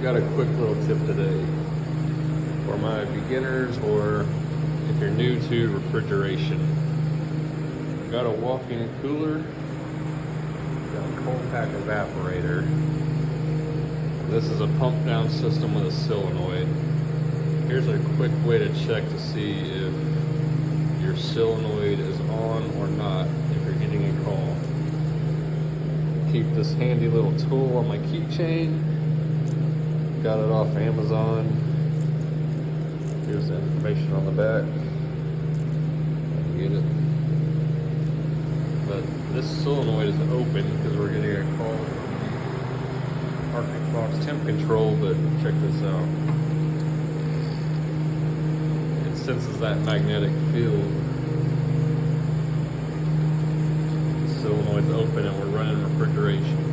got a quick little tip today for my beginners, or if you're new to refrigeration. Got a walk-in cooler, got a cold pack evaporator. This is a pump down system with a solenoid. Here's a quick way to check to see if your solenoid is on or not if you're getting a call. Keep this handy little tool on my keychain. Got it off Amazon. Here's the information on the back. Get it. But this solenoid is open because we're getting a call from Arctic Box temp control, but check this out. It senses that magnetic field. The solenoid's open and we're running refrigeration.